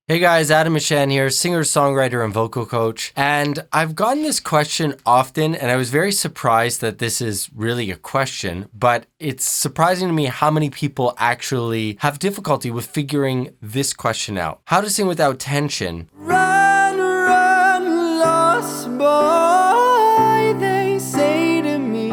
Hey guys, Adam Mishan here, singer, songwriter, and vocal coach. And I've gotten this question often, and I was very surprised that this is really a question, but it's surprising to me how many people actually have difficulty with figuring this question out. How to sing without tension. Run, run, lost boy, they say to me.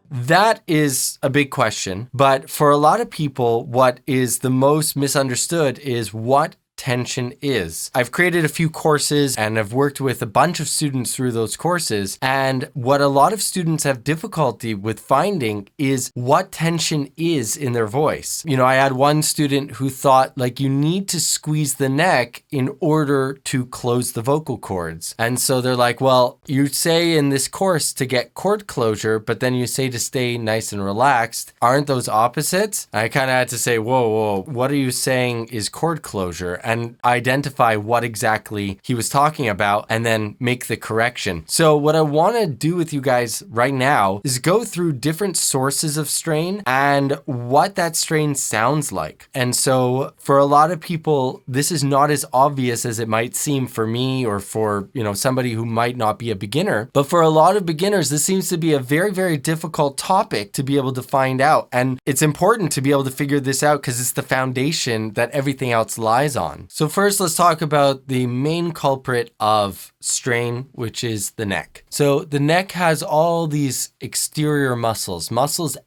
That is a big question, but for a lot of people, what is the most misunderstood is what tension is. I've created a few courses and I've worked with a bunch of students through those courses. And what a lot of students have difficulty with finding is what tension is in their voice. You know, I had one student who thought like you need to squeeze the neck in order to close the vocal cords. And so they're like, well, you say in this course to get cord closure, but then you say to stay nice and relaxed. Aren't those opposites? I kind of had to say, whoa, what are you saying is cord closure? And identify what exactly he was talking about and then make the correction. So what I want to do with you guys right now is go through different sources of strain and what that strain sounds like. And so for a lot of people, this is not as obvious as it might seem for me or for, somebody who might not be a beginner. But for a lot of beginners, this seems to be a very, very difficult topic to be able to find out. And it's important to be able to figure this out because it's the foundation that everything else lies on. So first, let's talk about the main culprit of strain, which is the neck. So the neck has all these exterior muscles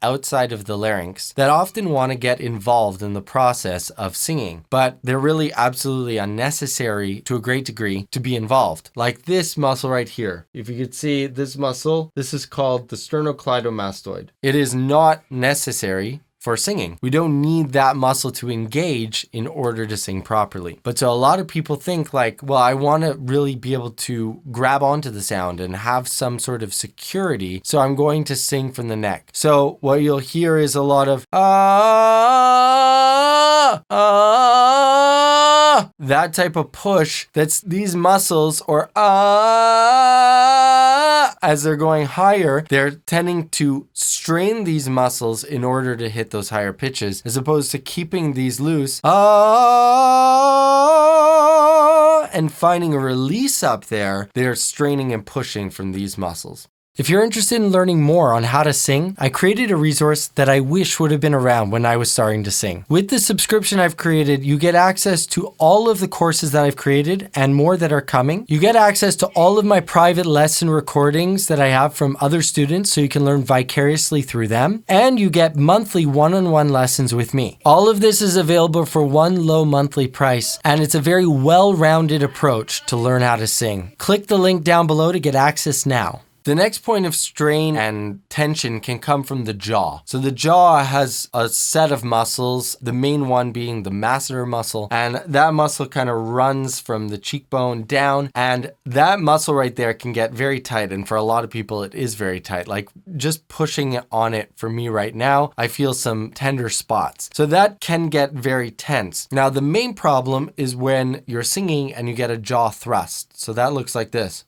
outside of the larynx that often want to get involved in the process of singing, but they're really absolutely unnecessary to a great degree to be involved. Like this muscle right here. If you could see this muscle, this is called the sternocleidomastoid. It is not necessary for singing. We don't need that muscle to engage in order to sing properly. But so a lot of people think like, well, I want to really be able to grab onto the sound and have some sort of security. So I'm going to sing from the neck. So what you'll hear is a lot of that type of push. That's these muscles or as they're going higher, they're tending to strain these muscles in order to hit those higher pitches, as opposed to keeping these loose and finding a release up there. They're straining and pushing from these muscles. If you're interested in learning more on how to sing, I created a resource that I wish would have been around when I was starting to sing. With the subscription I've created, you get access to all of the courses that I've created and more that are coming. You get access to all of my private lesson recordings that I have from other students so you can learn vicariously through them. And you get monthly one-on-one lessons with me. All of this is available for one low monthly price, and it's a very well-rounded approach to learn how to sing. Click the link down below to get access now. The next point of strain and tension can come from the jaw. So the jaw has a set of muscles, the main one being the masseter muscle, and that muscle kind of runs from the cheekbone down, and that muscle right there can get very tight, and for a lot of people it is very tight. Like just pushing on it for me right now, I feel some tender spots. So that can get very tense. Now the main problem is when you're singing and you get a jaw thrust. So that looks like this.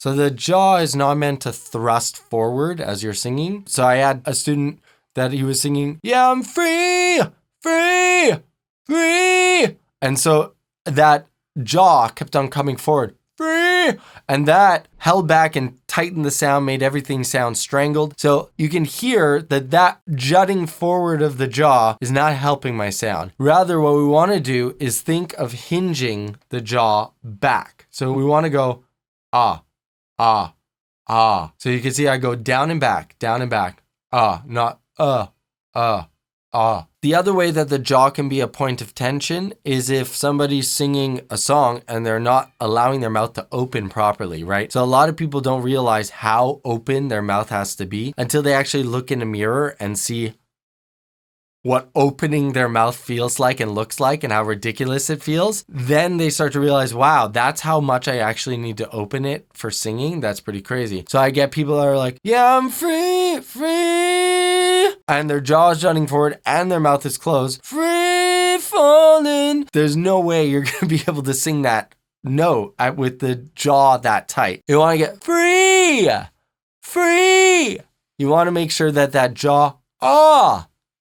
So the jaw is not meant to thrust forward as you're singing. So I had a student that he was singing, yeah, I'm free, free, free. And so that jaw kept on coming forward, free. And that held back and tightened the sound, made everything sound strangled. So you can hear that jutting forward of the jaw is not helping my sound. Rather, what we want to do is think of hinging the jaw back. So we want to go, ah. So you can see I go down and back, not The other way that the jaw can be a point of tension is if somebody's singing a song and they're not allowing their mouth to open properly, right? So a lot of people don't realize how open their mouth has to be until they actually look in a mirror and see what opening their mouth feels like and looks like and how ridiculous it feels. Then they start to realize, wow, that's how much I actually need to open it for singing. That's pretty crazy. So I get people that are like, yeah, I'm free, free. And their jaw is jutting forward and their mouth is closed. Free falling. There's no way you're going to be able to sing that note with the jaw that tight. You want to get free, free. You want to make sure that jaw,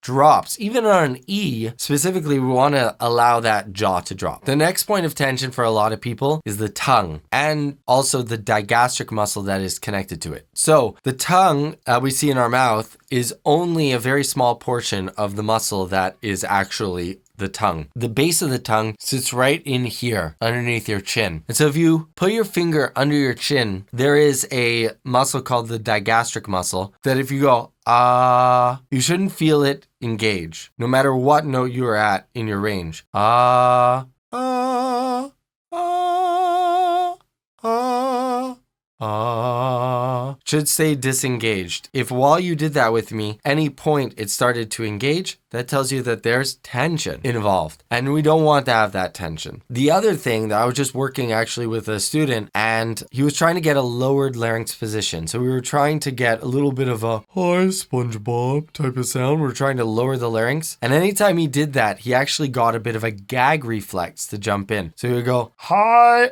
drops. Even on an E, specifically, we want to allow that jaw to drop. The next point of tension for a lot of people is the tongue and also the digastric muscle that is connected to it. So the tongue we see in our mouth is only a very small portion of the muscle that is actually the tongue. The base of the tongue sits right in here underneath your chin. And so if you put your finger under your chin, there is a muscle called the digastric muscle that if you go, you shouldn't feel it engage, no matter what note you are at in your range. Should stay disengaged. If while you did that with me, any point it started to engage, that tells you that there's tension involved. And we don't want to have that tension. The other thing that I was just working actually with a student and he was trying to get a lowered larynx position. So we were trying to get a little bit of a hi SpongeBob type of sound. We were trying to lower the larynx. And anytime he did that, he actually got a bit of a gag reflex to jump in. So he would go, hi,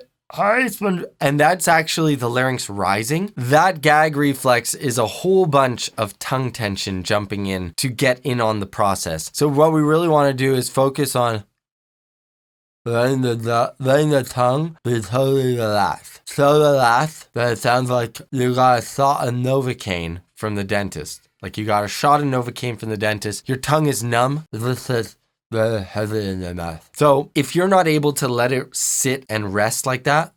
and that's actually the larynx rising. That gag reflex is a whole bunch of tongue tension jumping in to get in on the process. So what we really want to do is focus on letting the tongue be totally relaxed. So relaxed that it sounds like you got a shot of Novocaine from the dentist. Like you got a shot of Novocaine from the dentist. Your tongue is numb. This is very heavy in your mouth. So if you're not able to let it sit and rest like that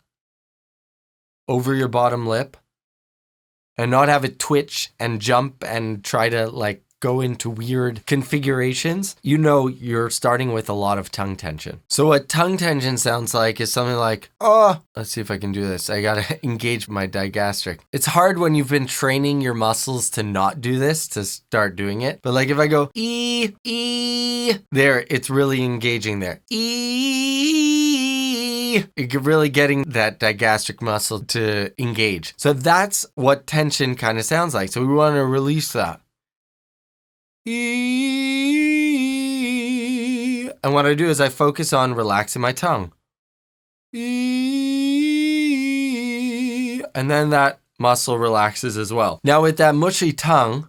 over your bottom lip and not have it twitch and jump and try to like go into weird configurations, you know you're starting with a lot of tongue tension. So what tongue tension sounds like is something like, let's see if I can do this. I gotta engage my digastric. It's hard when you've been training your muscles to not do this, to start doing it. But like if I go, there, it's really engaging there. You're really getting that digastric muscle to engage. So that's what tension kind of sounds like. So we want to release that. And what I do is I focus on relaxing my tongue. And then that muscle relaxes as well. Now with that mushy tongue,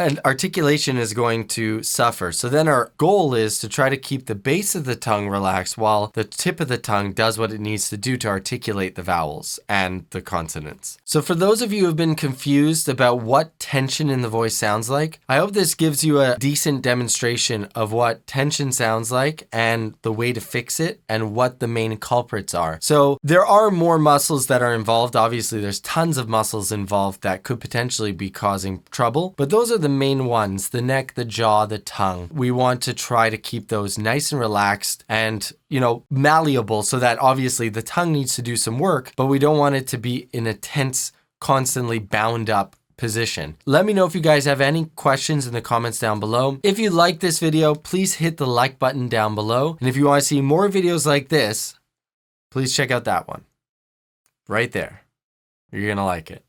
and articulation is going to suffer. So then our goal is to try to keep the base of the tongue relaxed while the tip of the tongue does what it needs to do to articulate the vowels and the consonants. So for those of you who have been confused about what tension in the voice sounds like, I hope this gives you a decent demonstration of what tension sounds like and the way to fix it and what the main culprits are. So there are more muscles that are involved. Obviously, there's tons of muscles involved that could potentially be causing trouble. But those are the main ones, the neck, the jaw, the tongue. We want to try to keep those nice and relaxed and, malleable so that obviously the tongue needs to do some work, but we don't want it to be in a tense, constantly bound up position. Let me know if you guys have any questions in the comments down below. If you like this video, please hit the like button down below. And if you want to see more videos like this, please check out that one right there. You're going to like it.